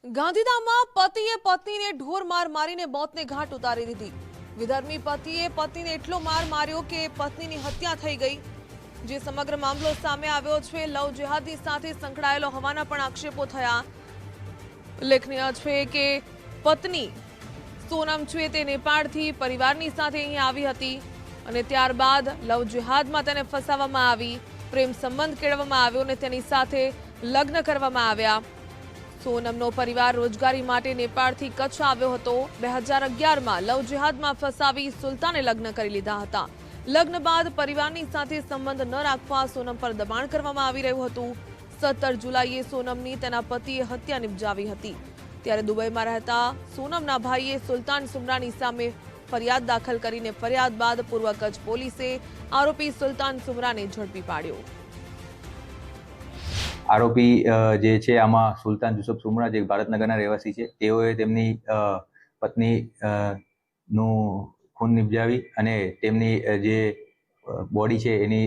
ગાંધીધામમાં પતિએ પત્નીને ઢોર માર મારીને મોતને ઘાટ ઉતારી દીધી। વિધર્મી પતિએ પત્નીને એટલો માર માર્યો કે પત્નીની હત્યા થઈ ગઈ। જે સમગ્ર મામલો સામે આવ્યો છે લવ જેહાદની સાથે સંકળાયેલો હોવાના પણ આક્ષેપો થયા। ઉલ્લેખનીય છે કે પત્ની સોનમ છે તે નેપાળથી પરિવારની સાથે અહીં આવી હતી અને ત્યારબાદ લવ જેહાદમાં તેને ફસાવવામાં આવી, પ્રેમ સંબંધ કેળવવામાં આવ્યો અને તેની સાથે લગ્ન કરવામાં આવ્યા। સોનમનો પરિવાર રોજગારી માટે નેપાળથી કચ્છ આવ્યો હતો। 2011માં લવ જેહાદમાં ફસાવી સુલતાને લગ્ન કરી લીધા હતા। લગ્ન બાદ પરિવારની સાથે સંબંધ ન રાખવા સોનમ પર દબાણ કરવામાં આવી રહ્યું હતું। 17 જુલાઈએ સોનમની તેના પતિએ હત્યા નિપજાવી હતી। ત્યારે દુબઈમાં રહેતા સોનમના ભાઈએ સુલતાન સુમરાની સામે ફરિયાદ દાખલ કરીને ફરિયાદ બાદ પૂર્વ કચ્છ પોલીસે આરોપી સુલતાન સુમરાને ઝડપી પાડ્યો। આરોપી જે છે આમાં સુલતાન યુસુફ સુમરા જે ભારતનગરના રહેવાસી છે, તેઓએ તેમની પત્ની નું ખૂન નિપજાવી અને તેમની જે બોડી છે એની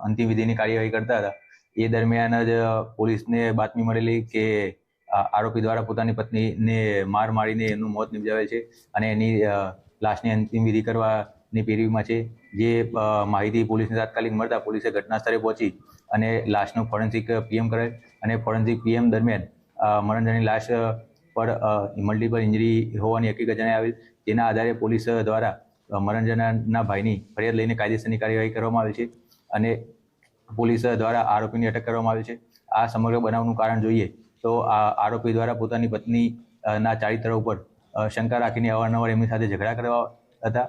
અંતિમ વિધિની કાર્યવાહી કરતા હતા। એ દરમિયાન જ પોલીસને બાતમી મળેલી કે આરોપી દ્વારા પોતાની પત્નીને માર મારીને એનું મોત નિપજાવેલ છે અને એની લાશની અંતિમ વિધિ કરવાની પેરવીમાં છે। જે માહિતી પોલીસને તાત્કાલિક મળતા પોલીસે ઘટના સ્થળે પહોંચી અને લાશનું ફોરેન્સિક પીએમ કરેલ અને ફોરેન્સિક પીએમ દરમિયાન મરણજની લાશ પર મલ્ટિપલ ઇન્જરી હોવાની હકીકત જણાઈ આવેલ। જેના આધારે પોલીસ દ્વારા મરણજનાના ભાઈની ફરિયાદ લઈને કાયદેસરની કાર્યવાહી કરવામાં આવી છે અને પોલીસ દ્વારા આરોપીની અટક કરવામાં આવી છે। આ સમગ્ર બનાવનું કારણ જોઈએ તો આ આરોપી દ્વારા પોતાની પત્નીના ચારિત્ર ઉપર શંકા રાખીને અવારનવાર એમની સાથે ઝઘડા કરવા હતા